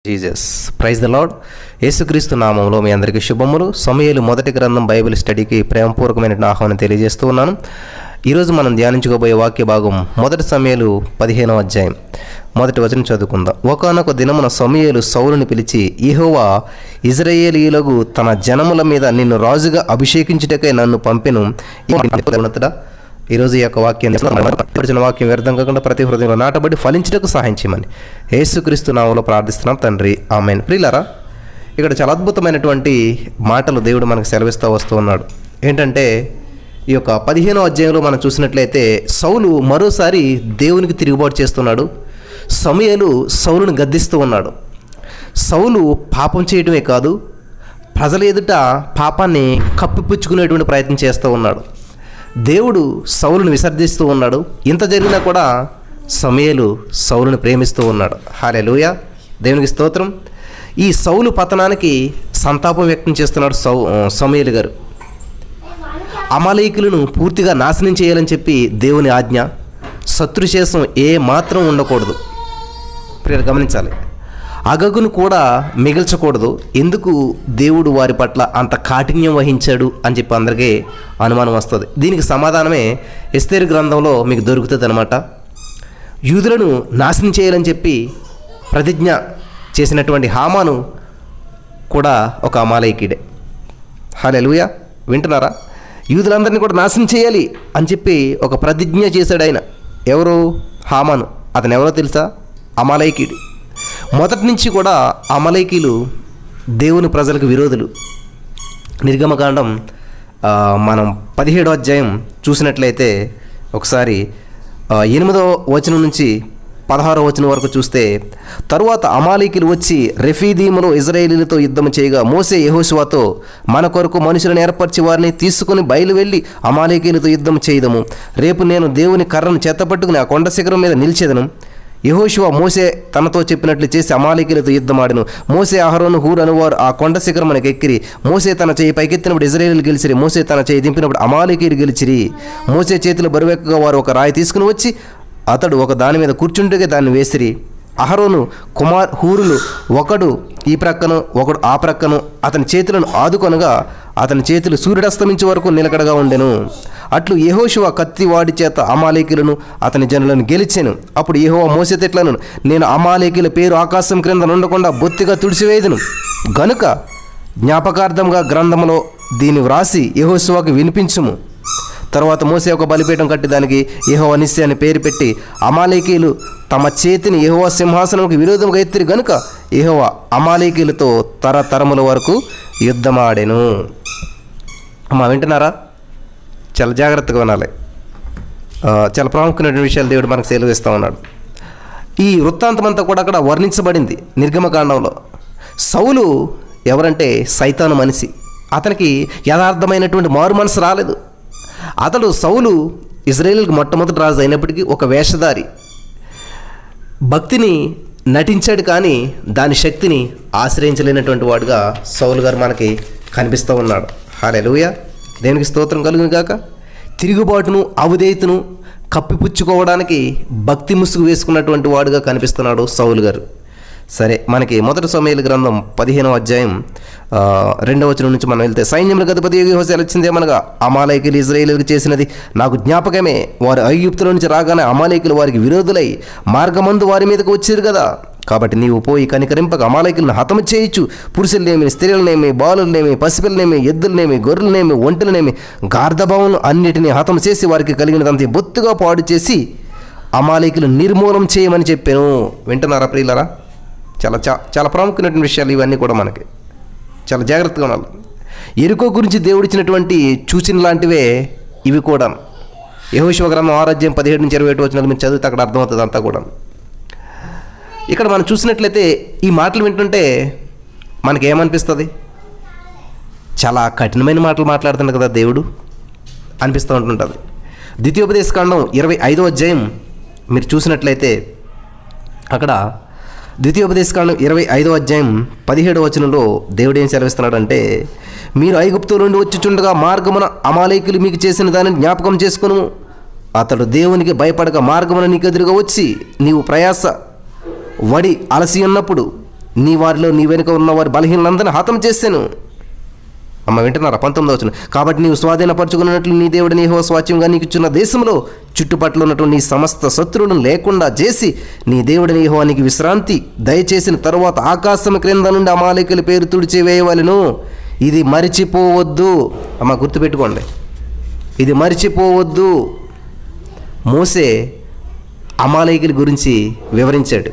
Jesus. Praise the lord. యేసుక్రీస్తు నామంలో మీ అందరికీ శుభములు. సమూయేలు మొదటి గ్రంథం బైబిల్ స్టడీకి ప్రేమపూర్వకమైన ఆహ్వానం తెలియజేస్తూ ఉన్నాను. ఈరోజు మనం ధ్యానించుకోబోయే వాక్య భాగం మొదటి సమూయేలు 15వ అధ్యాయం మొదటి వచనం చదువుకుందాం. ఒకానొక దినమున సమూయేలు సౌలుని పిలిచి, యెహోవా ఇశ్రాయేలీయులకు తన జనముల మీద నిన్ను రాజుగా అభిషేకించుటకై నన్ను పంపెను. ఈరోజు ఈ యొక్క వాక్యం వ్యర్థం కాకుండా ప్రతి హృదయంలో నాటబడి ఫలించుటకు సహాయం చేయమని యేసుక్రీస్తు నామములో ప్రార్థిస్తున్నాం తండ్రి, ఆమేన్. ప్రియులారా, ఇక్కడ చాలా అద్భుతమైనటువంటి మాటలు దేవుడు మనకు సెలవిస్తూ వస్తూ ఉన్నాడు. ఏంటంటే ఈ యొక్క 15వ అధ్యాయంలో మనం చూసినట్లయితే సౌలు మరోసారి దేవునికి తిరుగుబాటు చేస్తున్నాడు. సమూయేలు సౌలును గద్దిస్తూ ఉన్నాడు. సౌలు పాపం చేయడమే కాదు, ప్రజల ఎదుట పాపాన్ని కప్పిపుచ్చుకునేటువంటి ప్రయత్నం చేస్తూ ఉన్నాడు. దేవుడు సౌలును విసర్జిస్తూ ఉన్నాడు. ఇంత జరిగినా కూడా సమూయేలు సౌలును ప్రేమిస్తూ ఉన్నాడు. హల్లెలూయా, దేవునికి స్తోత్రం. ఈ సౌలు పతనానికి సంతాపం వ్యక్తం చేస్తున్నాడు సమూయేలు గారు. అమాలేకీయులను పూర్తిగా నాశనం చేయాలని చెప్పి దేవుని ఆజ్ఞ. శత్రుశేషం ఏ మాత్రం ఉండకూడదు. ప్రియులు గమనించాలి, అగగును కూడా మిగల్చకూడదు. ఎందుకు దేవుడు వారి పట్ల అంత కాఠిన్యం వహించాడు అని చెప్పి అందరికీ అనుమానం వస్తుంది. దీనికి సమాధానమే ఎస్తేరు గ్రంథంలో మీకు దొరుకుతుంది అనమాట. యూదులను నాశనం చేయాలని చెప్పి ప్రతిజ్ఞ చేసినటువంటి హామాను కూడా ఒక అమాలేకీయుడే. హల్లెలూయా, వింటున్నారా? యూదులందరినీ కూడా నాశనం చేయాలి అని చెప్పి ఒక ప్రతిజ్ఞ చేశాడు ఆయన. ఎవరు? హామాను. అతను ఎవరో తెలుసా? అమాలేకీయుడు. మొదటి నుంచి కూడా అమాలేకీయులు దేవుని ప్రజలకు విరోధులు. నిర్గమకాండం మనం 17వ అధ్యాయం చూసినట్లయితే ఒకసారి 8వ వచనం నుంచి 16వ వచనం వరకు చూస్తే, తరువాత అమాలేకీయులు వచ్చి రెఫీదీములో ఇశ్రాయేలీయులతో యుద్ధం చేయగా మోసే యెహోషువతో, మన కొరకు మనుషులను ఏర్పరిచి వారిని తీసుకుని బయలు వెళ్ళి అమాలేకీయులతో యుద్ధం చేయదము. రేపు నేను దేవుని కర్రను చేతపట్టుకుని ఆ కొండ శిఖరం మీద నిలిచేదను. యెహోషువ మోసే తనతో చెప్పినట్లు చేసి అమాలేకీయులతో యుద్ధమాడెను. మోసే, అహరోను, హూరు అనువారు ఆ కొండ శిఖరమునకు ఎక్కిరి. మోసే తన చేయి పైకెత్తినప్పుడు ఇశ్రాయేలీయులు గెలిచిరి. మోసే తన చేయి దింపినప్పుడు అమాలేకీయులు గెలిచిరి. మోసే చేతిలో బరువెక్కగా వారు ఒక రాయి తీసుకుని వచ్చి అతడు ఒక దాని మీద కూర్చుంటే దాన్ని వేసిరి. అహరోను హూరులు ఒకడు ఈ ప్రక్కను ఒకడు ఆ ప్రక్కను అతని చేతులను ఆదుకొనగా అతని చేతులు సూర్యుడస్తమించే వరకు నిలకడగా ఉండెను. అట్లు యెహోషువ కత్తి వాడి చేత అమాలేకీయులను అతని జనులను గెలిచెను. అప్పుడు యెహోవా మోసే తెట్లను, నేను అమాలేకీయుల పేరు ఆకాశం క్రింద నుండకుండా బొత్తిగా తుడిచివేయుదును గనుక జ్ఞాపకార్థంగా గ్రంథములో దీన్ని వ్రాసి యెహోషువకు వినిపించుము. తర్వాత మోసే ఒక బలిపీఠం కట్టి దానికి యెహోవా నిస్సి అని పేరు పెట్టి, అమాలేకీయులు తమ చేతిని యెహోవా సింహాసనంకి విరోధంగా ఎత్తిరి గనుక యెహోవా అమాలేకీయులతో తరతరముల వరకు యుద్ధమాడెను. అమ్మా, వింటున్నారా? చాలా జాగ్రత్తగా వినాలి. చాలా ప్రాముఖ్యమైన విషయాలు దేవుడు మనకు సెలవిస్తూ ఉన్నాడు. ఈ వృత్తాంతం అంతా కూడా అక్కడ వర్ణించబడింది నిర్గమకాండంలో. సౌలు ఎవరంటే సైతాను మనిషి. అతనికి యథార్థమైనటువంటి మారు మనసు రాలేదు. అతడు సౌలు ఇశ్రాయేలుకు మొట్టమొదటి రాజు అయినప్పటికీ ఒక వేషధారి. భక్తిని నటించాడు కానీ దాని శక్తిని ఆశ్రయించలేనటువంటి వాడుగా సౌలు గారు మనకి కనిపిస్తూ ఉన్నాడు. హల్లెలూయా, దేవునికి స్తోత్రం కలుగును గాక. తిరుగుబాటును అవిధేయతను కప్పిపుచ్చుకోవడానికి భక్తి ముసుగు వేసుకున్నటువంటి వాడుగా కనిపిస్తున్నాడు సౌలు గారు. సరే, మనకి మొదటి సమూయేలు గ్రంథం 15వ అధ్యాయం 2వ వచనం నుంచి మనం వెళ్తే, సైన్యములకు అధిపతి యెహోషువ వచ్చిందేమనగా అమాలేకీయులు ఇశ్రాయేలీయులకు చేసినది నాకు జ్ఞాపకమే. వారు ఐగుప్తుల నుంచి రాగానే అమాలేకీయులు వారికి విరోధులై మార్గమందు వారి మీదకు వచ్చారు కదా. కాబట్టి నీవు పోయి కనికరింపక అమాలేకీయులను హతము చేయొచ్చు. పురుషులనేమి, స్త్రీలనేమి, బాలులనేమి, పసిపిల్లనేమి, ఎద్దులనేమి, గొర్రెలనేమి, ఒంటెలనేమి, గార్ధభావములను అన్నిటినీ హతం చేసి వారికి కలిగినదంతా బొత్తుగా పాడు చేసి అమాలేకీయులను నిర్మూలం చేయమని చెప్పాను. వింటున్నారా ప్రియులారా? చాలా చాలా ప్రాముఖ్యమైన విషయాలు ఇవన్నీ కూడా మనకి చాలా జాగ్రత్తగా ఉండాలి. యెరికో గురించి దేవుడిచ్చినటువంటి సూచన లాంటివే ఇవి కూడా. యెహోషువ గ్రంథం 6వ అధ్యాయం 17 నుంచి 21 వచనాలు మీరు చదివితే అక్కడ అర్థమవుతుంది అంతా కూడా. ఇక్కడ మనం చూసినట్లయితే ఈ మాటలు వింటుంటే మనకేమనిపిస్తుంది? చాలా కఠినమైన మాటలు మాట్లాడుతున్నాడు కదా దేవుడు అనిపిస్తూ ఉంటుంటుంది. ద్వితీయోపదేశకాండం 25వ అధ్యాయం మీరు చూసినట్లయితే అక్కడ ద్వితీయోపదేశకాండం 25వ అధ్యాయం 17వ వచనంలో దేవుడు ఏం సెలవిస్తున్నాడంటే, మీరు ఐగుప్తు నుండి వచ్చుచుండగా మార్గమున అమాలేకీయులు మీకు చేసిన దానిని జ్ఞాపకం చేసుకును. అతడు దేవునికి భయపడక మార్గమున నీకు ఎదురుగా వచ్చి నీవు ప్రయాస వడి అలసి ఉన్నప్పుడు నీ వారిలో నీ వెనుక ఉన్న వారి బలహీనందరినీ హతం చేశాను. అమ్మ వింటున్నారా? 19వ వచనం. కాబట్టి నీవు స్వాధీనపరచుకున్నట్లు నీ దేవుడిని యెహోవా స్వాస్థ్యంగా నీకు ఇచ్చిన దేశంలో చుట్టుపక్కల ఉన్నటువంటి నీ సమస్త శత్రువులను లేకుండా చేసి నీ దేవుడిని యెహోవా నీకు విశ్రాంతి దయచేసిన తరువాత ఆకాశం క్రింద నుండి అమాలేకుల పేరు తుడిచివేయవలెను. ఇది మరిచిపోవద్దు. అమ్మ గుర్తుపెట్టుకోండి, ఇది మరిచిపోవద్దు. మోసే అమాలేకుల గురించి వివరించాడు.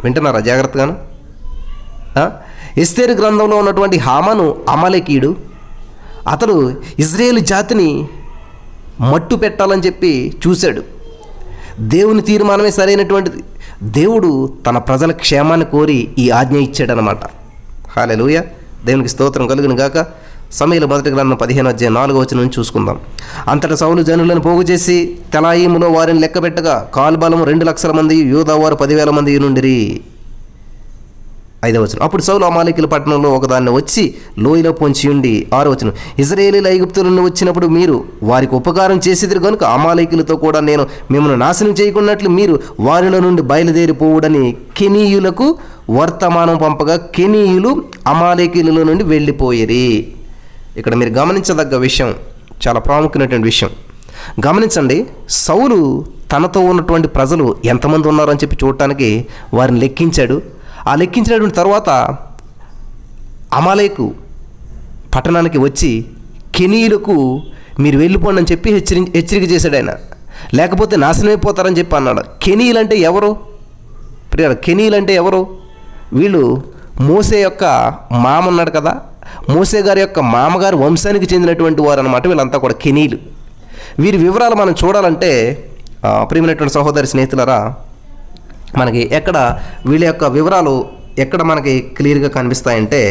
వింటున్నారా జాగ్రత్తగాను? ఎస్తేరు గ్రంథంలో ఉన్నటువంటి హామాను అమాలేకీయుడు. అతడు ఇజ్రాయేలు జాతిని మట్టు పెట్టాలని చెప్పి చూశాడు. దేవుని తీర్మానమే సరైనటువంటిది. దేవుడు తన ప్రజల క్షేమాన్ని కోరి ఈ ఆజ్ఞ ఇచ్చాడనమాట. హల్లెలూయా, దేవునికి స్తోత్రం కలుగును గాక. సమూయేలు మొదటి గ్రంథం 15:4 వచనం చూసుకుందాం. అంతటా సౌలు జనులను పోగు చేసి తెలాయిములో వారిని లెక్కబెట్టగా కాల్బలము 2,00,000 మంది, యూదా వారు 10,000 మంది నుండిరి. 5వ వచనం. అప్పుడు సౌలు అమాలేకీల పట్టణంలో ఒకదాన్ని వచ్చి లోయలో పొంచి ఉండి. 6వ వచనం. ఇశ్రాయేలీయులు ఐగుప్తు నుండి వచ్చినప్పుడు మీరు వారికి ఉపకారం చేసేది కనుక అమాలేకీలతో కూడా నేను మిమ్మల్ని నాశనం చేయకున్నట్లు మీరు వారిలో నుండి బయలుదేరిపోవుడని కెనీయులకు వర్తమానం పంపగా కెనీయులు అమాలేకీలలో నుండి వెళ్ళిపోయిరి. ఇక్కడ మీరు గమనించదగ్గ విషయం, చాలా ప్రాముఖ్యమైనటువంటి విషయం. గమనించండి, సౌలు తనతో ఉన్నటువంటి ప్రజలు ఎంతమంది ఉన్నారని చెప్పి చూడటానికి వారిని లెక్కించాడు. ఆ లెక్కించినటువంటి తర్వాత అమాలేకు పట్టణానికి వచ్చి కెనీయులకు మీరు వెళ్ళిపోండి అని చెప్పి హెచ్చరిక చేశాడు ఆయన. లేకపోతే నాశనం అయిపోతారని చెప్పి అన్నాడు. కెనీయులు అంటే ఎవరు? కెనీయులు అంటే ఎవరు? వీళ్ళు మోసే యొక్క మామ ఉన్నాడు కదా, మోసే గారి యొక్క మామగారి వంశానికి చెందినటువంటి వారు అనమాట. వీళ్ళంతా కూడా కెనీయులు. వీరి వివరాలు మనం చూడాలంటే ప్రియమైనటువంటి సహోదరి స్నేహితులరా, మనకి ఎక్కడ వీళ్ళ యొక్క వివరాలు ఎక్కడ మనకి క్లియర్గా కనిపిస్తాయంటే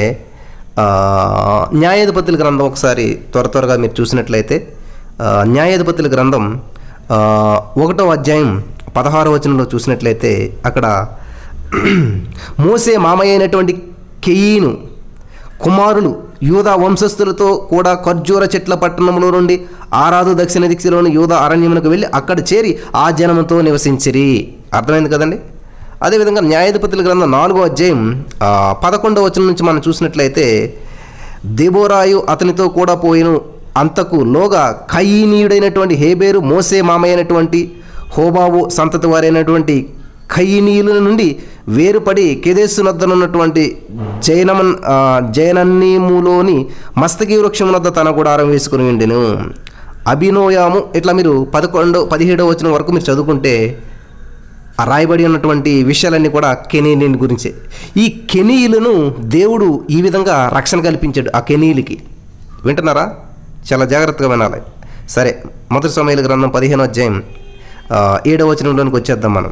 న్యాయాధిపతుల గ్రంథం ఒకసారి త్వరగా మీరు చూసినట్లయితే న్యాయాధిపతుల గ్రంథం 1వ అధ్యాయం 16వ వచనంలో చూసినట్లయితే అక్కడ మోసే మామయ్య అయినటువంటి కెయీను కుమారులు యూదా వంశస్థులతో కూడా ఖర్జూర చెట్ల పట్టణంలో నుండి ఆరాదు దక్షిణ దిశలోని యూదా అరణ్యమునకు వెళ్ళి అక్కడ చేరి ఆ జనముతో నివసించిరి. అర్థమైంది కదండి? అదేవిధంగా న్యాయాధిపతుల గ్రంథం 4వ అధ్యాయం 11వ వచనం నుంచి మనం చూసినట్లయితే దెబోరాయు అతనితో కూడా పోయిను. అంతకు లోగా కయీనీయుడైనటువంటి హేబేరు మోసే మామయ్యైనటువంటి హోబాబు సంతతి వారైనటువంటి కయీనీయుల నుండి వేరుపడి కెదేసు నద్దనున్నటువంటి జయనన్నీములోని మస్తకి వృక్షం వద్ద తన గుడారం వేసుకుని ఉండెను. అభినోయాము ఇట్లా మీరు 17వ వచనం వరకు మీరు చదువుకుంటే ఆ రాయబడి ఉన్నటువంటి విషయాలన్నీ కూడా కెనీయుల గురించే. ఈ కెనీయులను దేవుడు ఈ విధంగా రక్షణ కల్పించాడు ఆ కెనీయులకి. వింటున్నారా? చాలా జాగ్రత్తగా వినాలి. సరే, మొదటి సమూయేలు గ్రంథం 15వ అధ్యాయం 7వ వచనంలోనికి వచ్చేద్దాం మనం.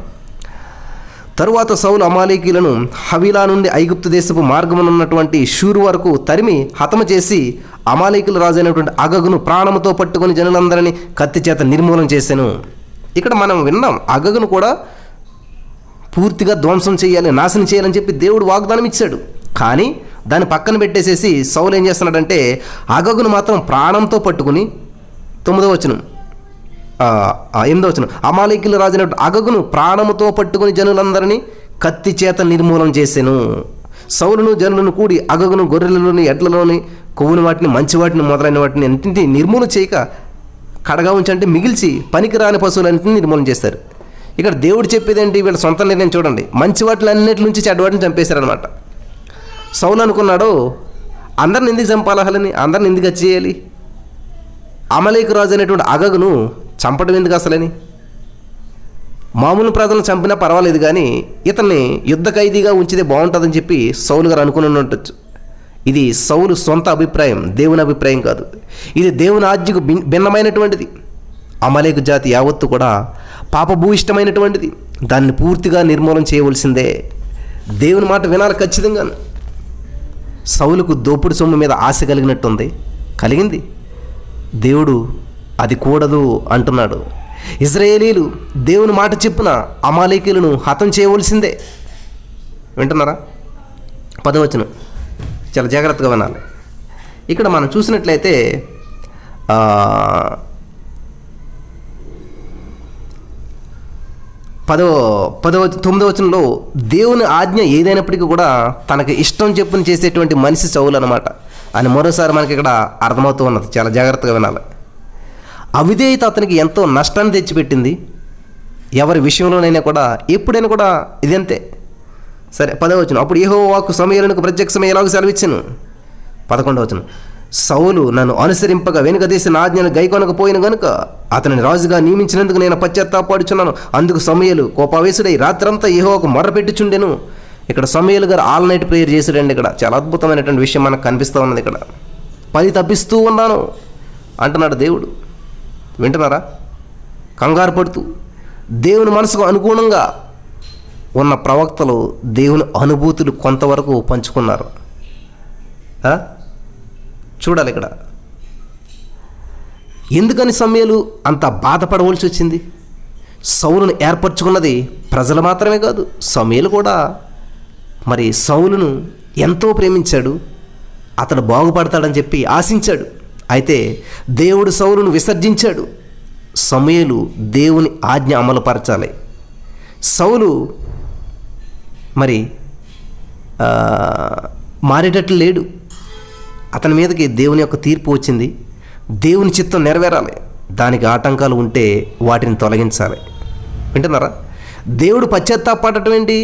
తరువాత సౌలు అమాలేకీలను హవీలా నుండి ఐగుప్తు దేశపు మార్గమునున్నటువంటి షూరు వరకు తరిమి హతము చేసి అమాలేకీల రాజు అయినటువంటి అగగును ప్రాణముతో పట్టుకొని జనులందరినీ కత్తి చేత నిర్మూలన చేశాను. ఇక్కడ మనం విన్నాం, అగగును కూడా పూర్తిగా ధ్వంసం చేయాలి, నాశనం చేయాలని చెప్పి దేవుడు వాగ్దానం ఇచ్చాడు. కానీ దాన్ని పక్కన పెట్టేసేసి సౌలు ఏం చేస్తున్నాడంటే అగగును మాత్రం ప్రాణంతో పట్టుకుని 9వ వచనం 8వ వచనం అమాలేకీల రాజైన అగగును ప్రాణముతో పట్టుకుని జనులందరినీ కత్తి చేత నిర్మూలన చేసెను. సౌలును జనులను కూడి అగగును గొర్రెలలోని ఎడ్లలోని కొవ్వుని వాటిని మంచి వాటిని మొదలైన వాటిని అన్నింటినీ నిర్మూలన చేయక కడగా ఉంచంటే మిగిల్చి పనికిరాని పశువులన్నింటినీ నిర్మూలన చేస్తారు. ఇక్కడ దేవుడు చెప్పేది ఏంటి? వీళ్ళ సొంత నిర్ణయం చూడండి. మంచి వాటిని అన్నింటి నుంచి చెడ్డవాటిని చంపేశారనమాట. సౌలు అనుకున్నాడు, అందరిని ఎందుకు చంపాలని, అందరిని ఎందుకు హత్య చేయాలి, అమాలేకు రాజు అనేటువంటి అగగును చంపడం ఎందుకు అసలని, మామూలు ప్రజలను చంపినా పర్వాలేదు కానీ ఇతన్ని యుద్ధ ఖైదీగా ఉంచితే బాగుంటుందని చెప్పి సౌలు గారు అనుకుని ఉండొచ్చు. ఇది సౌలు సొంత అభిప్రాయం, దేవుని అభిప్రాయం కాదు. ఇది దేవుని ఆజ్ఞకు భిన్నమైనటువంటిది. అమాలేకు జాతి యావత్తు కూడా పాపభూయిష్టమైనటువంటిది. దాన్ని పూర్తిగా నిర్మూలన చేయవలసిందే. దేవుని మాట వినాలి ఖచ్చితంగా. సౌలుకు దోపుడు సొమ్ము మీద ఆశ కలిగింది. దేవుడు అది కూడదు అంటున్నాడు. ఇశ్రాయేలీలు దేవుని మాట చెప్పున అమాలేకీలను హతం చేయవలసిందే. వింటున్నారా? 10వ వచనం చాలా జాగ్రత్తగా వినాలి. ఇక్కడ మనం చూసినట్లయితే తొమ్మిదవ వచనంలో దేవుని ఆజ్ఞ ఏదైనప్పటికీ కూడా తనకి ఇష్టం చెప్పుని చేసేటువంటి మనిషి సౌలు అనమాట అని మరోసారి మనకి ఇక్కడ అర్థమవుతూ ఉన్నది. చాలా జాగ్రత్తగా వినాలి. అవిధేయత అతనికి ఎంతో నష్టాన్ని తెచ్చిపెట్టింది. ఎవరి విషయంలోనైనా కూడా ఎప్పుడైనా కూడా ఇదంతే. సరే 10వ వచనం, అప్పుడు యెహోవా వాక్కు సమూయేలునకు ప్రత్యక్షమై ఇలాగ సెలవిచ్చెను. 11వ వచనం, సౌలు నన్ను అనుసరింపగా వెనుకదీసి నా ఆజ్ఞను గైకొనకపోయిన గనుక అతనిని రాజుగా నియమించినందుకు నేను పశ్చాత్తాపడుచున్నాను. అందుకు సమూయేలు కోపావేశుడై రాత్రంతా యెహోవాకు మొర్రపెట్టుచుండెను. ఇక్కడ సమూయేలు గారు ఆల్ నైట్ ప్రేయర్ చేశాడండి. ఇక్కడ చాలా అద్భుతమైనటువంటి విషయం మనకు కనిపిస్తూ ఉన్నది. ఇక్కడ పని తప్పిస్తూ ఉన్నాను అంటున్నాడు దేవుడు. వింటున్నారా? కంగారు పడుతూ దేవుని మనసుకు అనుగుణంగా ఉన్న ప్రవక్తలు దేవుని అనుభూతులు కొంతవరకు పంచుకున్నారు. చూడాలి ఇక్కడ ఎందుకని సమూయేలు అంత బాధపడవలసి వచ్చింది. సౌలును ఏర్పరచుకున్నది ప్రజలు మాత్రమే కాదు, సమూయేలు కూడా మరి సౌలును ఎంతో ప్రేమించాడు. అతడు బాగుపడతాడని చెప్పి ఆశించాడు. అయితే దేవుడు సౌలును విసర్జించాడు. సమూయేలు దేవుని ఆజ్ఞ అమలుపరచాలి. సౌలు మరి మారేటట్లు లేడు. అతని మీదకి దేవుని యొక్క తీర్పు వచ్చింది. దేవుని చిత్తం నెరవేరాలి. దానికి ఆటంకాలు ఉంటే వాటిని తొలగించాలి. వింటున్నారా? దేవుడు పశ్చాత్తాపడటం ఏంటి?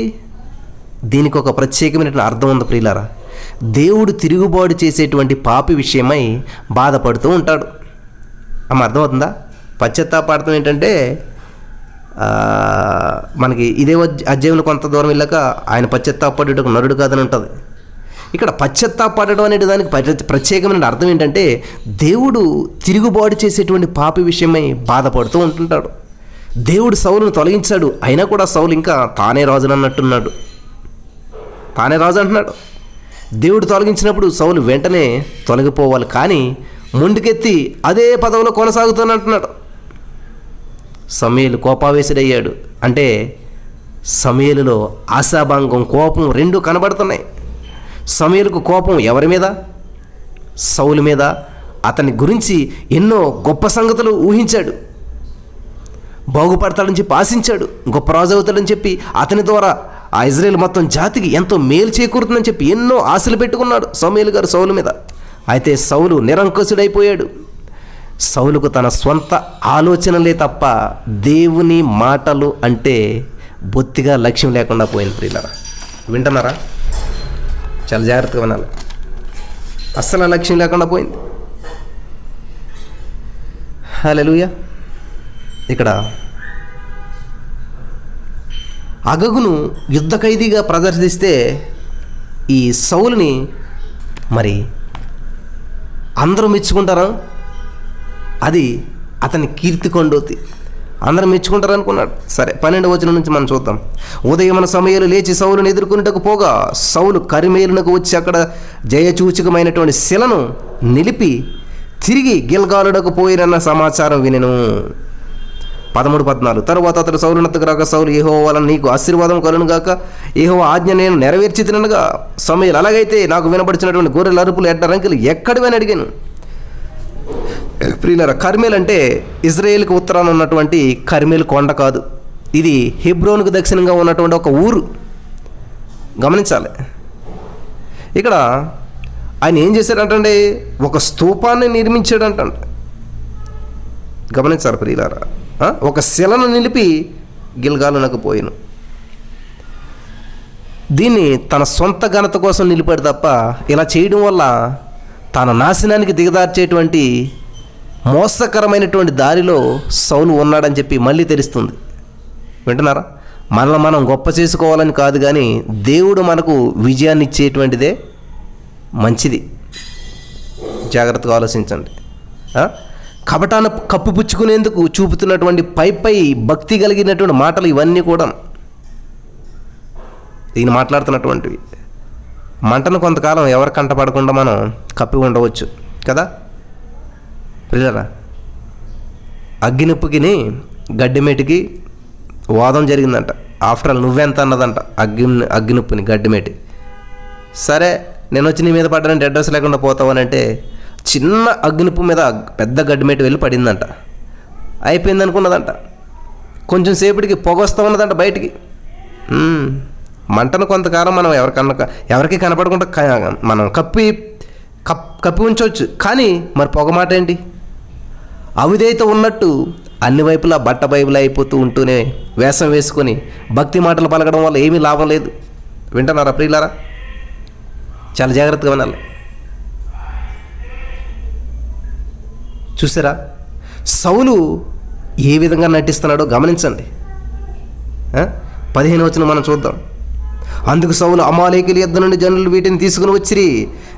దీనికి ఒక ప్రత్యేకమైన అర్థం ఉంది ప్రియులారా. దేవుడు తిరుగుబాటు చేసేటువంటి పాపి విషయమై బాధపడుతూ ఉంటాడు. అమ్మ అర్థమవుతుందా? పశ్చాత్తాపడటం ఏంటంటే మనకి ఇదే అధ్యాయంలో కొంత దూరం వెళ్ళాక ఆయన పశ్చాత్తాపడేటకు నరుడు కాదని ఉంటుంది. ఇక్కడ పశ్చాత్తాపడడం అనే దానికి ప్రత్యేకమైన అర్థం ఏంటంటే దేవుడు తిరుగుబాటు చేసేటువంటి పాపి విషయమై బాధపడుతూ ఉంటుంటాడు. దేవుడు సౌలును తొలగించాడు. అయినా కూడా సౌలు ఇంకా తానే రాజు అన్నట్టున్నాడు. తానే రాజు అంటున్నాడు. దేవుడు తొలగించినప్పుడు సౌలు వెంటనే తొలగిపోవాలి, కానీ ముందుకెత్తి అదే పదవిలో కొనసాగుతానంటున్నాడు. సమూయేలు కోపావేశుడయ్యాడు. అంటే సమూయేలులో ఆశాభంగం, కోపం రెండు కనబడుతున్నాయి. సమూయేలుకు కోపం ఎవరి మీద? సౌలు మీద. అతని గురించి ఎన్నో గొప్ప సంగతులు ఊహించాడు. బాగుపడతాడని చెప్పి ఆశించాడు. గొప్ప రాజు అవుతాడని చెప్పి అతని ద్వారా ఆ ఇజ్రాయేల్ మొత్తం జాతికి ఎంతో మేలు చేకూరుతుందని చెప్పి ఎన్నో ఆశలు పెట్టుకున్నాడు సమూయేలు గారు సౌలు మీద. అయితే సౌలు నిరంకుశుడైపోయాడు. సౌలుకు తన స్వంత ఆలోచనలే తప్ప దేవుని మాటలు అంటే బొత్తిగా లక్ష్యం లేకుండా పోయింది. ప్రియులారా వింటున్నారా? చాలా జాగ్రత్తగా వినాలి. అస్సలు లక్ష్యం లేకుండా పోయింది. హల్లెలూయా. ఇక్కడ అగగును యుద్ధ ఖైదీగా ప్రదర్శిస్తే ఈ సౌలుని మరి అందరూ మెచ్చుకుంటారా? అది అతని కీర్తి కొండోతి. అందరూ మెచ్చుకుంటారు అనుకున్నాడు. సరే 12వ వచనం నుంచి మనం చూద్దాం. ఉదయమున సమూయేలు లేచి సౌలును ఎదుర్కొనుటకు పోగా సౌలు కర్మెలునకు వచ్చి అక్కడ జయచూచకమైనటువంటి శిలను నిలిపి తిరిగి గిల్గాలుడకు పోయిరన్న సమాచారం వినెను. 13-14 తరువాత అతడు సౌలునొద్దకు రాక సౌలు యెహోవా వలన నీకు ఆశీర్వాదం కలుగునుగాక, యెహోవా ఆజ్ఞ నేను నెరవేర్చితినగా. సమూయేలు అలాగైతే నాకు వినబడిచినటువంటి గొర్రెల అరుపులు ఎడ్ల రంకెలు ఎక్కడివని అడిగాను. ప్రియులారా, కర్మెల్ అంటే ఇజ్రాయేల్కి ఉత్తరాన ఉన్నటువంటి కర్మెల్ కొండ కాదు. ఇది హెబ్రోనుకు దక్షిణంగా ఉన్నటువంటి ఒక ఊరు. గమనించాలి. ఇక్కడ ఆయన ఏం చేశాడంటే ఒక స్తూపాన్ని నిర్మించాడంట. గమనించాలి ప్రియులారా. ఒక శిలను నిలిపి గిల్గాలునకు పోయిను. దీన్ని తన సొంత ఘనత కోసం నిలిపాడు తప్ప ఇలా చేయడం వల్ల తన నాశనానికి దిగదార్చేటువంటి మోసకరమైనటువంటి దారిలో సౌలు ఉన్నాడని చెప్పి మళ్ళీ తెలుస్తుంది. వింటున్నారా? మనల్ని మనం గొప్ప చేసుకోవాలని కాదు, కానీ దేవుడు మనకు విజయాన్ని ఇచ్చేటువంటిదే మంచిది. జాగ్రత్తగా ఆలోచించండి. కపటాన కప్పుపుచ్చుకునేందుకు చూపుతున్నటువంటి పై భక్తి కలిగినటువంటి మాటలు ఇవన్నీ కూడా ఈయన మాట్లాడుతున్నటువంటివి. మంటను కొంతకాలం ఎవరు కంటపడకుండా మనం కప్పి ఉండవచ్చు కదా ప్రియులారా. అగ్గినిప్పుకిని గడ్డిమేటికి వాదం జరిగిందంట. ఆఫ్టర్ ఆల్ నువ్వెంత అన్నదంట అగ్గినిప్పుని గడ్డిమేటి. సరే నేను వచ్చి నీ మీద పడ్డానంటే అడ్రస్ లేకుండా పోతావనంటే చిన్న అగ్గినిప్పు మీద పెద్ద గడ్డిమేటి వెళ్ళి పడిందంట. అయిపోయింది అనుకున్నదంట. కొంచెం సేపటికి పొగ వస్తూ ఉన్నదంట బయటికి. మంటను కొంతకాలం మనం ఎవరికి కనపడకుండా మనం కప్పి ఉంచవచ్చు. కానీ మరి పొగ మాట ఏంటి? అవిధేయత ఉన్నట్టు అన్ని వైపులా బట్ట బైబిల్ అయిపోతూ ఉంటూనే వేషం వేసుకొని భక్తి మాటలు పలకడం వల్ల ఏమీ లాభం లేదు. వింటున్నారా ప్రియులారా? చాలా జాగ్రత్తగా వినాలి. చూసారా సౌలు ఏ విధంగా నటిస్తున్నాడో గమనించండి. 15వ వచనం మనం చూద్దాం. అందుకు సౌలు, అమాలేకీయుల యొద్ద నుండి జనులు వీటిని తీసుకుని వచ్చిరి.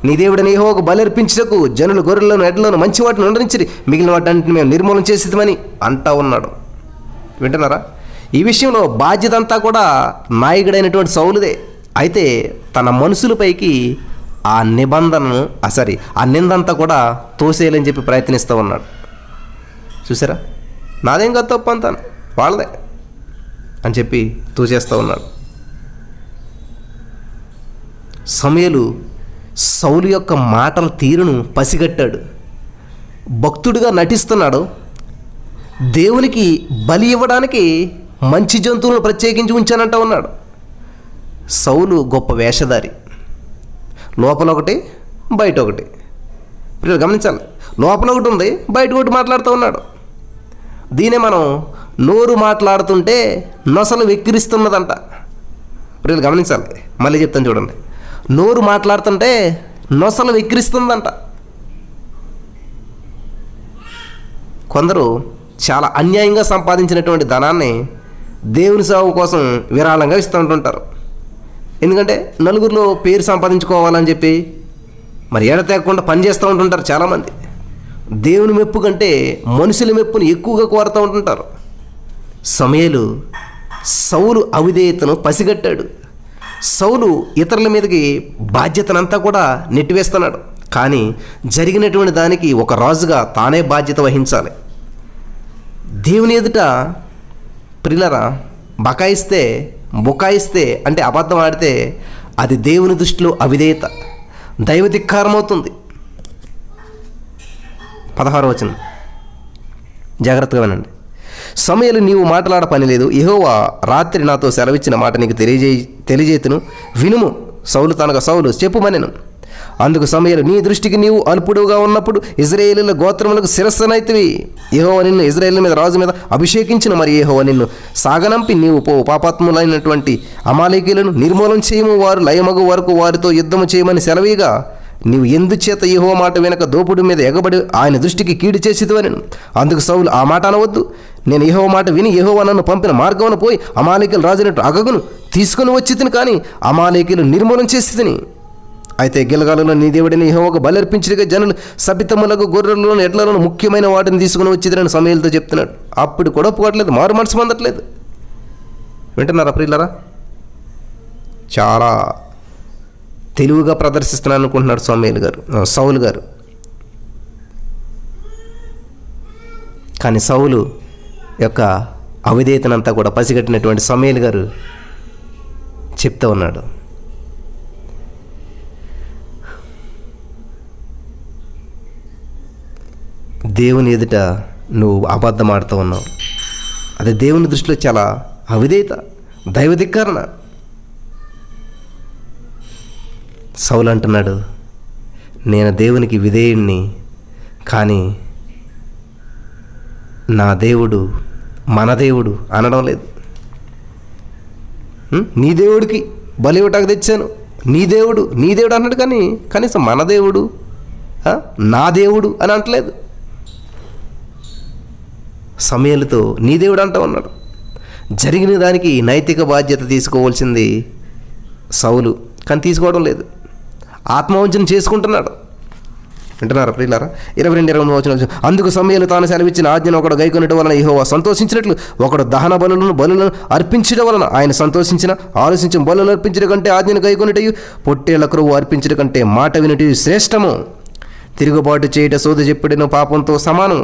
నీ దేవుడైన యెహోవాకు బలర్పించుటకు జనులు గొర్రెలను ఎడ్లను మంచి వాటిని ఉండనిచ్చిరి, మిగిలిన వాటిని మేము నిర్మూలన చేసేదమని అంటా ఉన్నాడు. వింటున్నారా? ఈ విషయంలో బాధ్యత అంతా కూడా నాయకుడైనటువంటి సౌలుదే. అయితే తన మనుషులపైకి ఆ నిబంధనను ఆ నిందంతా కూడా తోసేయాలని చెప్పి ప్రయత్నిస్తూ ఉన్నాడు. చూసారా? నాదేం కాదు తప్పు అంతాను, వాళ్ళదే అని చెప్పి తోసేస్తూ ఉన్నాడు. సమూయేలు సౌలు యొక్క మాటల తీరును పసిగట్టాడు. భక్తుడిగా నటిస్తున్నాడు. దేవునికి బలి ఇవ్వడానికి మంచి జంతువులను ప్రత్యేకించి ఉంచానంటా ఉన్నాడు. సౌలు గొప్ప వేషధారి. లోపల ఒకటి బయట ఒకటి. ఇప్పుడు గమనించాలి, లోపల ఒకటి ఉంది, బయట ఒకటి మాట్లాడుతూ ఉన్నాడు. దీనే మనం నోరు మాట్లాడుతుంటే నొసలు వెక్కిరిస్తున్నదంట. ఇప్పుడు గమనించాలి, మళ్ళీ చెప్తాను చూడండి. నోరు మాట్లాడుతుంటే నొసలు వెక్కిరిస్తుందంట. కొందరు చాలా అన్యాయంగా సంపాదించినటువంటి ధనాన్ని దేవుని సేవ కోసం విరాళంగా ఇస్తూ ఉంటుంటారు. ఎందుకంటే నలుగురిలో పేరు సంపాదించుకోవాలని చెప్పి మరి ఎడతెగకుండా పనిచేస్తూ ఉంటుంటారు చాలామంది. దేవుని మెప్పు కంటే మనుషుల మెప్పును ఎక్కువగా కోరుతూ ఉంటుంటారు. సమూయేలు సౌలు అవిధేయతను పసిగట్టాడు. సౌలు ఇతరుల మీదకి బాధ్యతనంతా కూడా నెట్టివేస్తున్నాడు. కానీ జరిగినటువంటి దానికి ఒక రాజుగా తానే బాధ్యత వహించాలి. దేవుని ఎదుట ప్రియులారా బుకాయిస్తే అంటే అబద్ధం ఆడితే అది దేవుని దృష్టిలో అవిధేయత, దైవ ధిక్కారం అవుతుంది. 16వ వచనం జాగ్రత్తగా వినండి. సమూయేలు, నీవు మాట్లాడ పని లేదు, యెహోవా రాత్రి నాతో సెలవిచ్చిన మాట నీకు తెలియజేతును, వినుము. సౌలు చెప్పుమనెను. అందుకు సమూయేలు, నీ దృష్టికి నీవు అల్పుడుగా ఉన్నప్పుడు ఇశ్రాయేలీయుల గోత్రములకు శిరస్సునైతివి. యెహోవా నిన్ను ఇశ్రాయేలు మీద రాజు మీద అభిషేకించిన, మరి యెహోవా నిన్ను సాగనంపి నీవు పాపాత్ములైనటువంటి అమాలేకీయులను నిర్మూలన చేయము, వారు లయమగు వరకు వారితో యుద్ధము చేయమని సెలవీగా, నీవు ఎందుచేత యెహోవా మాట వెనక దోపుడు మీద ఎగబడి ఆయన దృష్టికి కీడు చేసిదివని. అందుకు సౌలు, ఆ మాట అనవద్దు, నేను యెహోవా మాట విని యెహోవా నన్ను పంపిన మార్గమున పోయి అమాలేకీయుల రాజైనట్టు అగగును తీసుకుని వచ్చి తిని, కానీ అమాలేకీయులు నిర్మూలన చేసి తిని. అయితే గిల్గాలులో నీ దేవుడిని యెహోవాకు బలర్పించగా జనులు సపితములకు గొర్రెలను ఎడ్లను ముఖ్యమైన వాటిని తీసుకుని వచ్చిందని సమూయేలుతో చెప్తున్నాడు. అప్పుడు కూడా ఒప్పుకోవట్లేదు, మారు మనసు పొందట్లేదు. వింటున్నారా ప్రియులారా? చాలా తెలివిగా ప్రదర్శిస్తున్నాను అనుకుంటున్నాడు సౌలు గారు. కానీ సౌలు యొక్క అవిధేయతనంతా కూడా పసిగట్టినటువంటి సమూయేలు గారు చెప్తూ ఉన్నాడు. దేవుని ఎదుట నువ్వు అబద్ధం ఆడుతూ ఉన్నావు, అది దేవుని దృష్టిలో చాలా అవిధేయత, దైవ ధిక్కారణ. సౌలు అంటున్నాడు, నేను దేవునికి విధేయుణ్ణి, కానీ నా దేవుడు మన దేవుడు అనడం లేదు. నీ దేవుడికి బలి ఇవ్వటానికి తెచ్చాను, నీ దేవుడు అన్నాడు. కానీ కనీసం మన దేవుడు, నా దేవుడు అని అంటలేదు. సమూయేలుతో నీ దేవుడు అంటూ ఉన్నాడు. జరిగిన దానికి నైతిక బాధ్యత తీసుకోవాల్సింది సౌలు, కానీ తీసుకోవడం లేదు. ఆత్మవంచన చేసుకుంటున్నాడు. వింటున్నారా ప్రియులారా? 22-23 వచనాలు. అందుకు సమూయేలు తాను సెలవిచ్చిన ఆజ్ఞను ఒకడు గైకొనడం వలన యెహోవా సంతోషించినట్లు ఒకడు దహన బలులను అర్పించడం వలన ఆయన సంతోషించిన. ఆలోచించిన బలులు అర్పించడం కంటే ఆజ్ఞను గైకొనుటయు పొట్టేళ్ల క్రొవ్వు అర్పించడం కంటే మాట వినుటయు శ్రేష్టము. తిరుగుబాటు చేయుట సోద చెప్పుడను పాపంతో సమానం.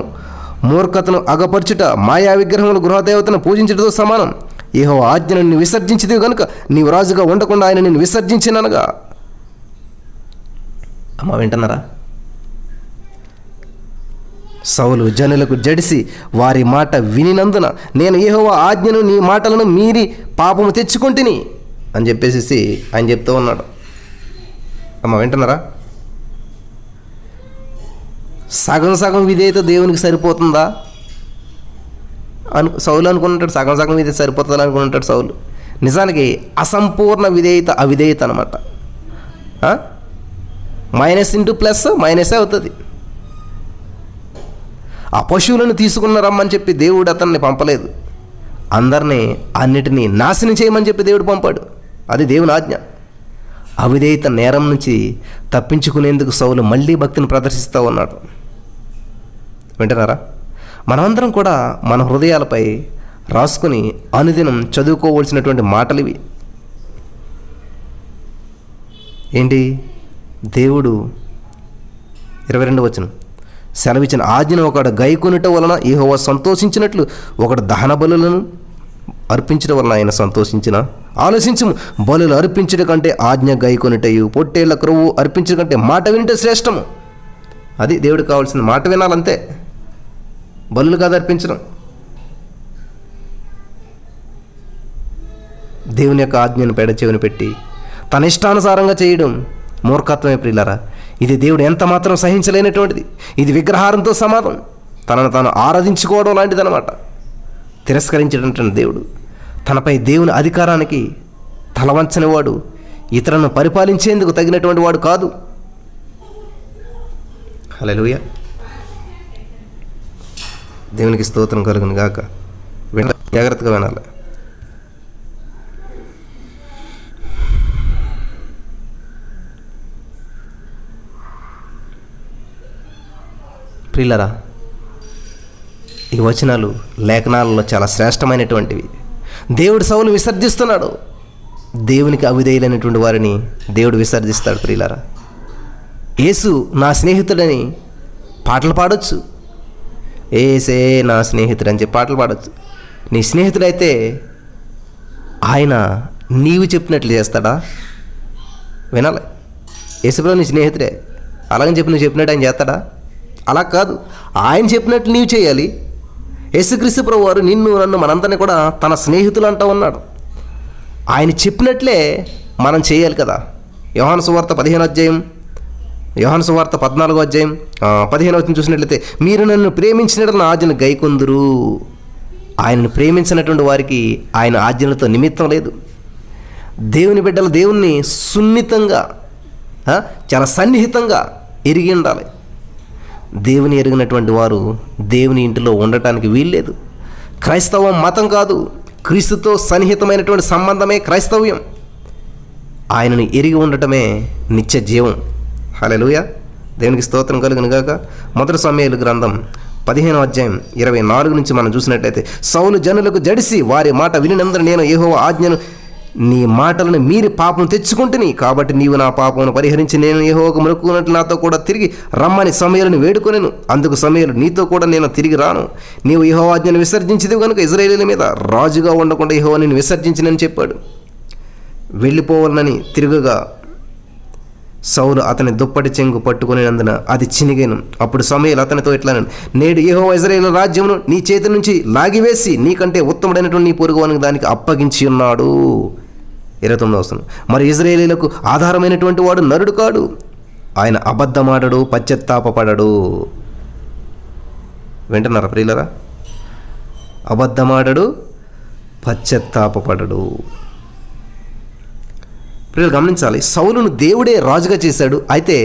మూర్ఖతను అగపరచుట మాయా విగ్రహములు గృహదేవతను పూజించడంతో సమానం. యెహోవా ఆజ్ఞను నిన్ను విసర్జించిదివి కనుక నీవు రాజుగా ఉండకుండా ఆయన నిన్ను విసర్జించిననగా. అమ్మ వింటున్నారా? సౌలు జనులకు జడిసి వారి మాట వినినందున నేను యెహోవా ఆజ్ఞను నీ మాటలను మీరి పాపము తెచ్చుకొంటిని అని చెప్పేసి ఆయన చెప్తూ ఉన్నాడు. అమ్మ వింటున్నారా? సగం సగం విధేయత దేవునికి సరిపోతుందా సౌలు అనుకుంటాడు. సగం సగం విధేయత సరిపోతుంది అనుకుంటాడు సౌలు. నిజానికి అసంపూర్ణ విధేయత అవిధేయత అనమాట. మైనస్ ఇంటూ ప్లస్ మైనసే అవుతుంది. ఆ పశువులను తీసుకున్న రమ్మని చెప్పి దేవుడు అతన్ని పంపలేదు. అందరినీ అన్నిటినీ నాశనం చేయమని చెప్పి దేవుడు పంపాడు. అది దేవుని ఆజ్ఞ. అవిధేయత నేరం నుంచి తప్పించుకునేందుకు సౌలు మళ్ళీ భక్తిని ప్రదర్శిస్తూ ఉన్నాడు. వింటున్నారా? మనమందరం కూడా మన హృదయాలపై రాసుకుని అనుదినం చదువుకోవలసినటువంటి మాటలు ఇవి. ఏంటి? దేవుడు 22వ వచనం సెలవిచ్చిన ఆజ్ఞను ఒకడు గైకొనుట వలన యెహోవా సంతోషించినట్లు ఒకడు దహన బలులను అర్పించడం వలన ఆయన సంతోషించిన. ఆలోచించము, బలులు అర్పించడం కంటే ఆజ్ఞ గైకొనుటయు పొట్టేళ్ల క్రొవ్వు అర్పించడం కంటే మాట వింటే శ్రేష్టము. అది దేవుడికి కావాల్సింది. మాట వినాలంతే, బలులు కాదు అర్పించడం. దేవుని యొక్క ఆజ్ఞను పెడచెవిని పెట్టి తన ఇష్టానుసారంగా చేయడం మూర్ఖత్వమే ప్రియులారా. ఇది దేవుడు ఎంత మాత్రం సహించలేనటువంటిది. ఇది విగ్రహారంతో సమానం. తనను తాను ఆరాధించుకోవడం లాంటిదన్నమాట. తిరస్కరించేటటువంటి దేవుడు తనపై దేవుని అధికారానికి తలవంచని వాడు, ఇతరులను పరిపాలించేందుకు తగినటువంటి వాడు కాదు. హల్లెలూయా. దేవునికి స్తోత్రం కలుగును గాక. జాగ్రత్తగా వినాలి. ప్రియులరా, ఈ వచనాలు లేఖనాలలో చాలా శ్రేష్టమైనటువంటివి. దేవుడు సౌలు విసర్జిస్తున్నాడు. దేవునికి అవిధేయులైనటువంటి వారిని దేవుడు విసర్జిస్తాడు. ప్రియులరా, యేసు నా స్నేహితుడని పాటలు పాడొచ్చు. ఏసే నా స్నేహితుడు అని చెప్పి పాటలు పాడొచ్చు. నీ స్నేహితుడైతే ఆయన నీవు చెప్పినట్లు చేస్తాడా? వినాలి. యేసుప్రభు నీ స్నేహితుడే, అలాగని చెప్పి నువ్వు చెప్పినట్టు ఆయన చేస్తాడా? అలా కాదు. ఆయన చెప్పినట్లు నీవు చేయాలి. యేసుక్రీస్తు ప్రభు వారు నిన్ను నన్ను మనందరినీ కూడా తన స్నేహితులు అంటూ ఉన్నాడు. ఆయన చెప్పినట్లే మనం చేయాలి కదా. యోహాను సువార్త 15వ అధ్యాయం, యోహాను సువార్త 14వ అధ్యాయం 15వ వచనం చూసినట్లయితే, మీరు నన్ను ప్రేమించినట్టు నా ఆజ్ఞను గైకొందురు. ఆయనను ప్రేమించినటువంటి వారికి ఆయన ఆజ్ఞలతో నిమిత్తం లేదు. దేవుని బిడ్డలు దేవుణ్ణి సున్నితంగా చాలా సన్నిహితంగా ఎరిగి ఉండాలి. దేవుని ఎరిగినటువంటి వారు దేవుని ఇంటిలో ఉండటానికి వీల్లేదు. క్రైస్తవం మతం కాదు, క్రీస్తుతో సన్నిహితమైనటువంటి సంబంధమే క్రైస్తవ్యం. ఆయనను ఎరిగి ఉండటమే నిత్య జీవం. హల్లెలూయా. దేవునికి స్తోత్రం కలుగును గాక. మొదటి సమూయేలు గ్రంథం 15వ అధ్యాయం 24 నుంచి మనం చూసినట్లయితే, సౌలు జనులకు జడిసి వారి మాట వినినందున నేను యెహోవా ఆజ్ఞను నీ మాటలను మీరి పాపం తెచ్చుకుంటుని, కాబట్టి నీవు నా పాపమును పరిహరించి నేను యెహోవాకు మొక్కుకున్నట్లు నాతో కూడా తిరిగి రమ్మని సమూయేలును వేడుకొనెను. అందుకు సమూయేలు, నీతో కూడా నేను తిరిగి రాను. నీవు యెహోవా ఆజ్ఞను విసర్జించిదివి కనుక ఇశ్రాయేలీయుల మీద రాజుగా ఉండకుండా యెహోవా నిన్ను విసర్జించినని చెప్పాడు. వెళ్ళిపోవాలని తిరుగుగా సౌలు అతని దుప్పటి చెంగు పట్టుకునేందున అది చినిగేను. అప్పుడు సమూయేలు అతనితో ఇట్లనెను, నేడు యెహోవా ఇశ్రాయేలు రాజ్యమును నీ చేతి నుంచి లాగివేసి నీకంటే ఉత్తముడైనటువంటి నీ పొరుగువానికి దానికి అప్పగించి ఉన్నాడు. 29వ వచనం, మరి ఇశ్రాయేలీయులకు ఆధారమైనటువంటి వాడు నరుడు కాడు, ఆయన అబద్ధమాడడు, పశ్చాత్తాపపడడు. వింటున్నారా ప్రియులరా? అబద్ధమాడడు, పశ్చాత్తాపపడడు. ప్రియులు గమనించాలి, సౌలును దేవుడే రాజుగా చేశాడు. అయితే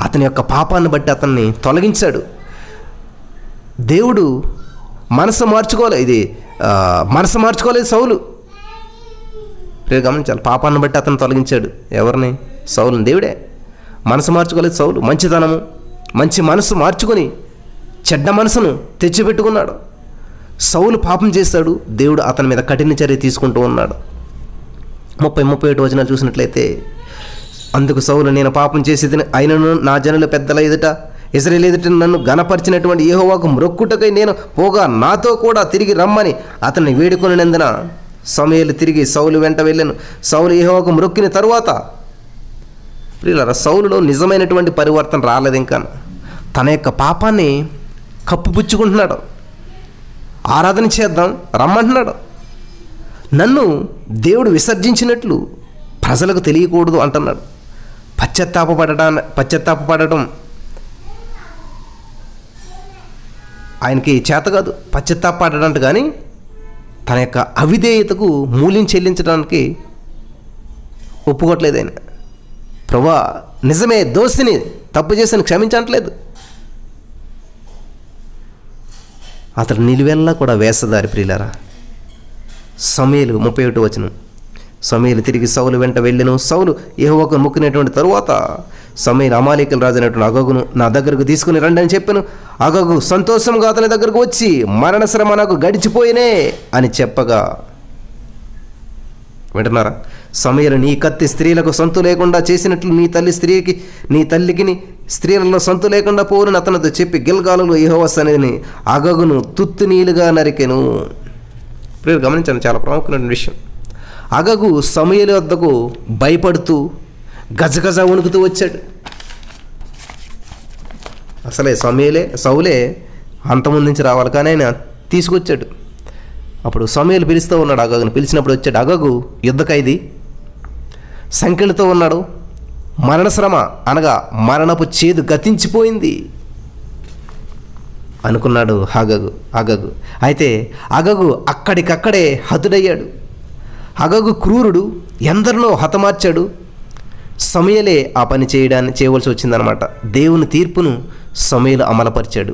అతని యొక్క పాపాన్ని బట్టి అతన్ని తొలగించాడు. దేవుడు మనసు మార్చుకోలేదు సౌలు. ప్రియులు గమనించాలి, పాపాన్ని బట్టి అతను తొలగించాడు. ఎవరిని? సౌలుని. దేవుడే మనసు మార్చుకోలేదు సౌలు. మంచితనము, మంచి మనసు మార్చుకొని చెడ్డ మనసును తెచ్చిపెట్టుకున్నాడు. సౌలు పాపం చేశాడు, దేవుడు అతని మీద కఠిన చర్య తీసుకుంటూ ఉన్నాడు. 30-31 వచనాలు చూసినట్లయితే, అందుకు సౌలు, నేను పాపం చేసేది అయినను నా జనుల పెద్దల ఎదుట ఇశ్రాయేలు ఎదుట నన్ను గణపరిచినటువంటి యెహోవాకు మొక్కుటకై నేను పోగా నాతో కూడా తిరిగి రమ్మని అతన్ని వేడుకొనినందున సమూయేలు తిరిగి సౌలు వెంట వెళ్ళాను. సౌలు యెహోవాకు మొక్కిన తరువాత, ప్రియులారా, సౌలులో నిజమైనటువంటి పరివర్తన రాలేదు. ఇంకా తన యొక్క పాపాన్ని కప్పిపుచ్చుకుంటున్నాడు. ఆరాధన చేద్దాం రమ్మంటున్నాడు. నన్ను దేవుడు విసర్జించినట్లు ప్రజలకు తెలియకూడదు అంటున్నాడు. పశ్చాత్తాపపడటం ఆయనకి చేత కాదు, పశ్చాత్తాపడడానికి. కానీ తన యొక్క అవిధేయతకు మూల్యం చెల్లించడానికి ఒప్పుకోవట్లేదు ఆయన. ప్రభువా నిజమే, దోషిని, తప్పు చేసిన క్షమించట్లేదు. అతడు నిలువెల్లా కూడా వేషధారి. ప్రియులారా, సమూయేలు 31వ వచనం. సమూయేలు తిరిగి సౌలు వెంట వెళ్ళెను. సౌలు యెహోవాకు మొక్కినటువంటి తరువాత సమూయేలు అమాలేకుల రాజు అయినటువంటి అగగును నా దగ్గరకు తీసుకుని రండి అని చెప్పాను. అగగు సంతోషంగా అతని దగ్గరకు వచ్చి మరణ శ్రమ నాకు గడిచిపోయినే అని చెప్పగా, వింటున్నారా? సమూయేలు నీ కత్తి స్త్రీలకు సొంతు లేకుండా చేసినట్లు నీ తల్లికి స్త్రీలలో సొంతు లేకుండా పోవునని అతనితో చెప్పి గిల్గాలులో యెహోవా సన్నిధిని అగగును తుత్తునీలుగా నరికెను. ప్రియులు గమనించండి, చాలా ప్రాముఖ్యమైన విషయం. అగగు సమూయేలు వద్దకు భయపడుతూ గజగజ వణుకుతూ వచ్చాడు. అసలే సౌలే అంతముందు నుంచి రావాలి, కానీ ఆయన తీసుకొచ్చాడు. అప్పుడు సమూయేలు పిలుస్తూ ఉన్నాడు. అగగును పిలిచినప్పుడు వచ్చాడు. అగగు యుద్ధ ఖైదీ, సంకెళ్ళతో ఉన్నాడు. మరణశ్రమ అనగా మరణపు చేదు గతించిపోయింది అనుకున్నాడు అగగు. అయితే అగగు అక్కడికక్కడే హతుడయ్యాడు. అగగు క్రూరుడు, ఎందరినో హతమార్చాడు. సమూయేలే ఆ పని చేయవలసి వచ్చిందనమాట. దేవుని తీర్పును సమూయేలు అమలుపరిచాడు.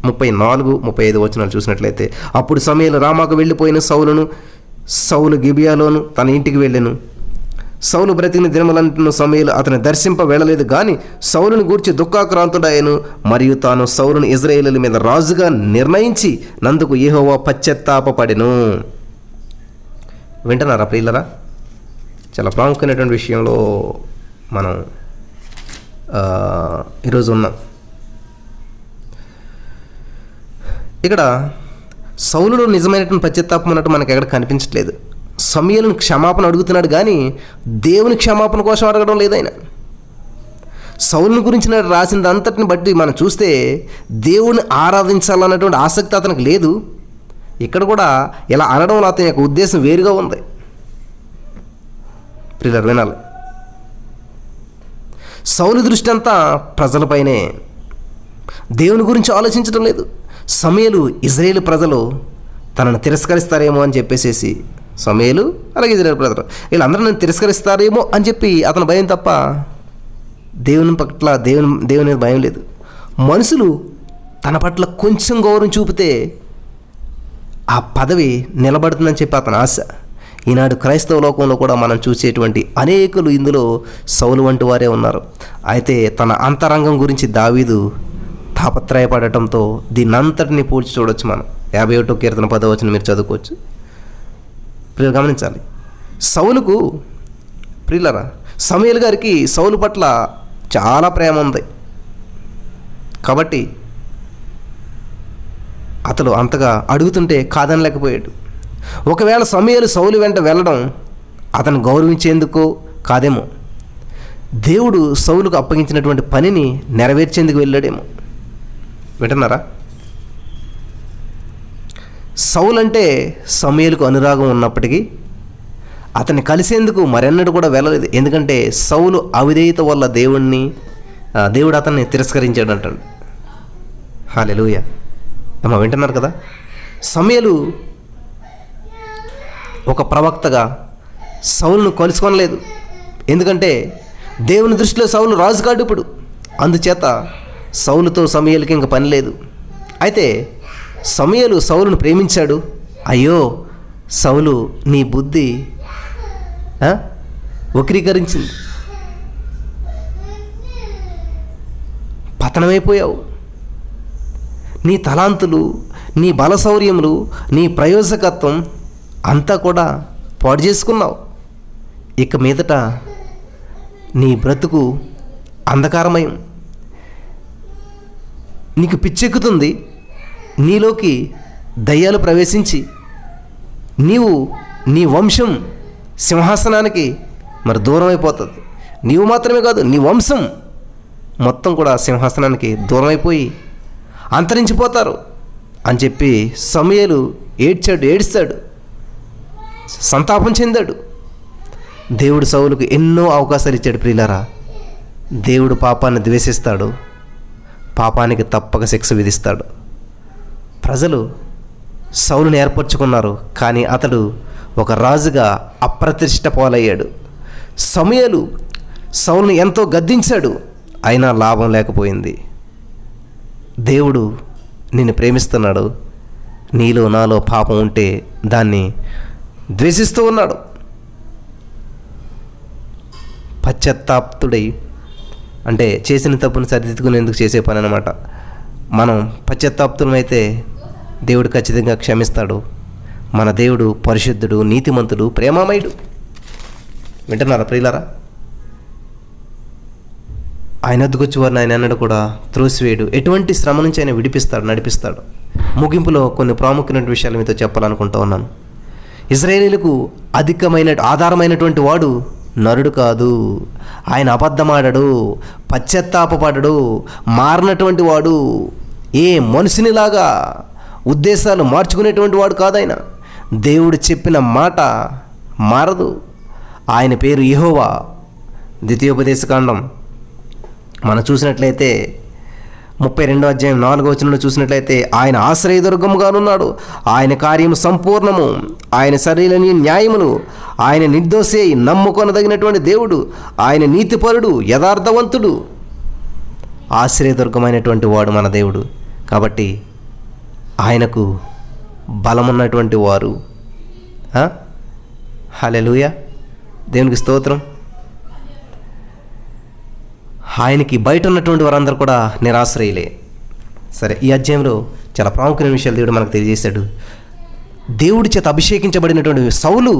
34, 35 వచనాలు చూసినట్లయితే, అప్పుడు సమూయేలు రామాకు వెళ్ళిపోయిన సౌలు గిబియాలోను తన ఇంటికి వెళ్ళెను. సౌలు బ్రతికిన దినములంటూ సమూయేలు అతని దర్శింప వెళ్ళలేదు, కానీ సౌలుని గూర్చి దుఃఖాక్రాంతుడాయను. మరియు తాను సౌలును ఇశ్రాయేలీయుల మీద రాజుగా నిర్ణయించి నందుకు యెహోవా పశ్చాత్తాపపడెను. వింటున్నారా ప్రియులరా? చాలా ప్రాముఖ్యమైనటువంటి విషయంలో మనం ఈరోజు ఉన్నాం. ఇక్కడ సౌలులో నిజమైనటువంటి పశ్చాత్తాపం అన్నట్టు మనకి ఎక్కడ కనిపించట్లేదు. సమూయేలును క్షమాపణ అడుగుతున్నాడు, కానీ దేవుని క్షమాపణ కోసం అడగడం లేదు ఆయన. సౌలుని గురించి రాసిన అంతటిని బట్టి మనం చూస్తే దేవుని ఆరాధించాలన్నటువంటి ఆసక్తి అతనికి లేదు. ఇక్కడ కూడా ఇలా అనడంలో అతని యొక్క ఉద్దేశం వేరుగా ఉంది. ప్రియులారా వినాలి, సౌలు దృష్టి అంతా ప్రజలపైనే, దేవుని గురించి ఆలోచించడం లేదు. సమూయేలు ఇశ్రాయేలు ప్రజలు తనను తిరస్కరిస్తారేమో అని చెప్పేసేసి, సమూయేలు అలాగే ఇశ్రాయేలు ప్రజలు వీళ్ళందరూ నన్ను తిరస్కరిస్తారేమో అని చెప్పి అతని భయం తప్ప దేవుని పట్ల దేవుని భయం లేదు. మనుషులు తన పట్ల కొంచెం గౌరవం చూపితే ఆ పదవి నిలబడుతుందని చెప్పి అతని ఆశ. ఈనాడు క్రైస్తవ లోకంలో కూడా మనం చూసేటువంటి అనేకులు ఇందులో సౌలు వంటి వారే ఉన్నారు. అయితే తన అంతరంగం గురించి దావీదు తాపత్రయపడటంతో దీన్ని అంతటిని పూడ్చి చూడొచ్చు. మనం 51వ కీర్తన 10వ వచనం మీరు చదువుకోవచ్చు. ప్రియులు గమనించాలి, సౌలుకు ప్రియులరా సమూయేలు గారికి సౌలు పట్ల చాలా ప్రేమ ఉంది. కాబట్టి అతడు అంతగా అడుగుతుంటే కాదనలేకపోయాడు. ఒకవేళ సమూయేలు సౌలు వెంట వెళ్ళడం అతను గౌరవించేందుకు కాదేమో, దేవుడు సౌలుకు అప్పగించినటువంటి పనిని నెరవేర్చేందుకు వెళ్ళాడేమో. వింటున్నారా? సౌలు అంటే సమూయేలుకు అనురాగం ఉన్నప్పటికీ అతన్ని కలిసేందుకు మరెన్నడూ కూడా వెళ్ళలేదు. ఎందుకంటే సౌలు అవిధేయత వల్ల దేవుడు అతన్ని తిరస్కరించాడు అంటాడు. హల్లెలూయా. అమ్మ వింటున్నారు కదా? సమూయేలు ఒక ప్రవక్తగా సౌలును కలుసుకొనలేదు. ఎందుకంటే దేవుని దృష్టిలో సౌలు రాజు కాడు ఇప్పుడు. అందుచేత సౌలుతో సమూయేలుకి ఇంక పని లేదు. అయితే సమూయేలు సౌలును ప్రేమించాడు. అయ్యో సౌలు, నీ బుద్ధి వక్రీకరించింది, పతనమైపోయావు. నీ తలాంతులు, నీ బలశౌర్యములు, నీ ప్రయోజకత్వం అంతా కూడా పాడు చేసుకున్నావు. ఇక మీదట నీ బ్రతుకు అంధకారమయం, నీకు పిచ్చెక్కుతుంది. నీలోకి దయ్యాలు ప్రవేశించి నీ వంశం సింహాసనానికి మరి దూరం అయిపోతుంది. నీవు మాత్రమే కాదు, నీ వంశం మొత్తం కూడా సింహాసనానికి దూరం అయిపోయి అంతరించిపోతారు అని చెప్పి సమూయేలు ఏడుస్తాడు, సంతాపం చెందాడు. దేవుడు సౌలుకు ఎన్నో అవకాశాలు ఇచ్చాడు. ప్రియులారా, దేవుడు పాపాన్ని ద్వేషిస్తాడు, పాపానికి తప్పక శిక్ష విధిస్తాడు. ప్రజలు సౌలుని ఏర్పరచుకున్నారు, కానీ అతడు ఒక రాజుగా అప్రతిష్ట పాలయ్యాడు. సమూయేలు సౌలుని ఎంతో గద్దించాడు, అయినా లాభం లేకపోయింది. దేవుడు నిన్ను ప్రేమిస్తున్నాడు, నీలో నాలో పాపం ఉంటే దాన్ని ద్వేషిస్తూ ఉన్నాడు. పశ్చాత్తాప్తుడై అంటే చేసిన తప్పును సరిదిద్దుకునేందుకు చేసే పని అన్నమాట. మనం పశ్చాత్తాప్తులమైతే దేవుడు ఖచ్చితంగా క్షమిస్తాడు. మన దేవుడు పరిశుద్ధుడు, నీతిమంతుడు, ప్రేమమయుడు. వింటున్నారా ప్రియులారా? ఆయన వద్దకు వారిని ఆయన అన్నడు కూడా త్రోసివేయడు. ఎటువంటి శ్రమ నుంచి ఆయన విడిపిస్తాడు, నడిపిస్తాడు. ముగింపులో కొన్ని ప్రాముఖ్యమైన విషయాలు మీతో చెప్పాలనుకుంటూ ఉన్నాను. ఇశ్రాయేలీలకు ఆధారమైనటువంటి వాడు నరుడు కాదు, ఆయన అబద్ధమాడడు, పశ్చాత్తాపపడడు, మారినటువంటి వాడు, ఏ మనుషునిలాగా ఉద్దేశాలు మార్చుకునేటువంటి వాడు కాదు. ఆయన దేవుడు చెప్పిన మాట మారదు. ఆయన పేరు యెహోవా. ద్వితీయోపదేశకాండం మనం చూసినట్లయితే 32వ అధ్యాయం 4వ వచనంలో చూసినట్లయితే ఆయన ఆశ్రయదుర్గముగానున్నాడు, ఆయన కార్యము సంపూర్ణము, ఆయన శరీరని న్యాయమును, ఆయన నిర్దోషి నమ్ముకొనదగినటువంటి దేవుడు, ఆయన నీతిపరుడు, యథార్థవంతుడు. ఆశ్రయదుర్గమైనటువంటి వాడు మన దేవుడు. కాబట్టి ఆయనకు బలమున్నటువంటి వారు. హల్లెలూయా, దేవునికి స్తోత్రం. ఆయనకి బయట ఉన్నటువంటి వారందరూ కూడా నిరాశ్రయులే. సరే, ఈ అధ్యాయంలో చాలా ప్రాముఖ్యమైన విషయాలు దేవుడు మనకు తెలియజేశాడు. దేవుడి చేత అభిషేకించబడినటువంటి సౌలు,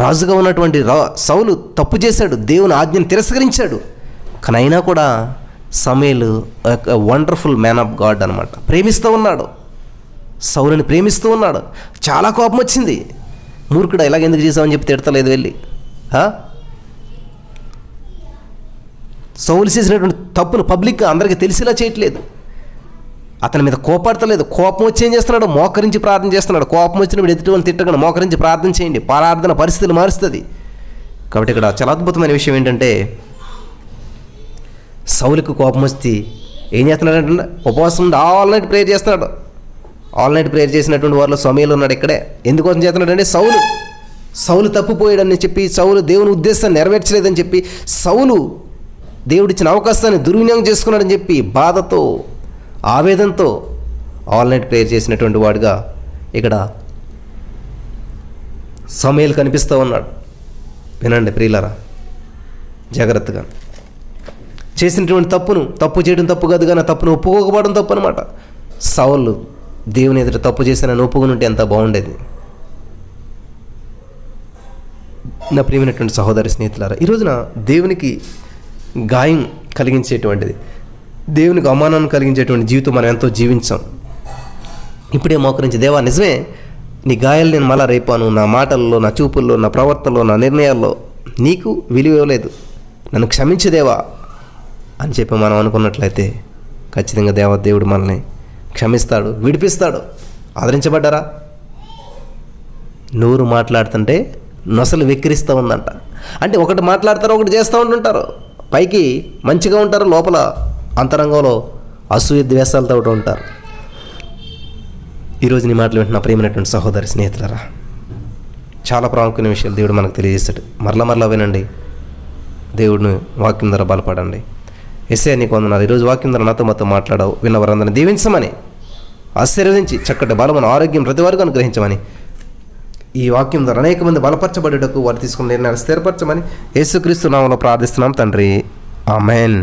రాజుగా ఉన్నటువంటి సౌలు తప్పు చేశాడు, దేవుని ఆజ్ఞను తిరస్కరించాడు. కానీ అయినా కూడా సమూయేలు వండర్ఫుల్ మ్యాన్ ఆఫ్ గాడ్ అనమాట. ప్రేమిస్తూ ఉన్నాడు, సౌలుని ప్రేమిస్తూ ఉన్నాడు. చాలా కోపం వచ్చింది. మూర్ఖుడా ఇలాగెందుకు చేసామని చెప్పి తిడతలేదు వెళ్ళి. సౌలు చేసినటువంటి తప్పును పబ్లిక్గా అందరికీ తెలిసేలా చేయట్లేదు. అతని మీద కోపడతలేదు. కోపం వచ్చి ఏం చేస్తున్నాడు? మోకరించి ప్రార్థన చేస్తున్నాడు. కోపం వచ్చినప్పుడు ఎదుటి తిట్టకుండా మోకరించి ప్రార్థన చేయండి. ప్రార్థన పరిస్థితులు మారుస్తుంది. కాబట్టి ఇక్కడ చాలా అద్భుతమైన విషయం ఏంటంటే, సౌలుకు కోపం వస్తే ఏం చేస్తున్నాడంటే ఉపవాసం ఉండి ఆల్ నైట్ ప్రేయర్ చేస్తున్నాడు. ఆల్ నైట్ ప్రేయర్ చేసినటువంటి వారిలో సమూయేలు ఉన్నాడు. ఇక్కడే ఎందుకోసం చేస్తున్నాడంటే సౌలు తప్పిపోయాడని చెప్పి, సౌలు దేవుని ఉద్దేశాన్ని నెరవేర్చలేదని చెప్పి, సౌలు దేవుడిచ్చిన అవకాశాన్ని దుర్వినియోగం చేసుకున్నాడని చెప్పి బాధతో, ఆవేదనతో ఆల్ నైట్ ప్రేయర్ చేసినటువంటి వాడుగా ఇక్కడ సమూయేలు కనిపిస్తూ ఉన్నాడు. వినండి ప్రియులారా, జాగ్రత్తగా. చేసినటువంటి తప్పు చేయడం తప్పు కాదు, కానీ తప్పును ఒప్పుకోకపోవడం తప్పు అనమాట. సౌలు దేవుని ఎదుట తప్పు చేసిన ఒప్పుకుని ఉంటే ఎంత బాగుండేది. నా ప్రియమైనటువంటి సహోదరి స్నేహితులారా, ఈ రోజున దేవునికి గాయం కలిగించేటువంటిది, దేవునికి అవమానాన్ని కలిగించేటువంటి జీవితం మనం ఎంతో జీవించాం. ఇప్పుడే మోకరించి, దేవా నిజమే, నీ గాయాలు నేను మళ్ళా రేపాను, నా మాటల్లో, నా చూపుల్లో, నా ప్రవర్తనలో, నా నిర్ణయాల్లో నీకు విలువ ఇవ్వలేదు, నన్ను క్షమించు దేవా అని చెప్పి మనం అనుకున్నట్లయితే ఖచ్చితంగా దేవుడు మనల్ని క్షమిస్తాడు, విడిపిస్తాడు. ఆదరించబడ్డారా? నోరు మాట్లాడుతుంటే నొసలు వెక్కిరిస్తూ ఉందంట. అంటే ఒకటి మాట్లాడతారు, ఒకటి చేస్తూ ఉంటుంటారు. పైకి మంచిగా ఉంటారు, లోపల అంతరంగంలో అసూయ ద్వేషాలతో ఉంటారు. ఈరోజు నీ మాటలు వింటున్న ప్రియమైనటువంటి సహోదరి స్నేహితులారా, చాలా ప్రాముఖ్యమైన విషయాలు దేవుడు మనకు తెలియజేస్తాడు. మరలా వినండి, దేవుడిని వాక్యం ద్వారా బలపడండి. యేసయ్యా నీకు వందనాలు. ఈరోజు వాక్యం ద్వారా నాతో మాట్లాడావు. విన్నవారందరిని దీవించమని, ఆశీర్వదించి చక్కటి బలమును, ఆరోగ్యం ప్రతి వరకు అనుగ్రహించమని, ఈ వాక్యం ద్వారా అనేక మంది బలపరచబడేటకు వారు తీసుకున్న నిర్ణయాలు స్థిరపరచమని యేసుక్రీస్తు నామములో ప్రార్థిస్తున్నాం తండ్రి. ఆమెన్.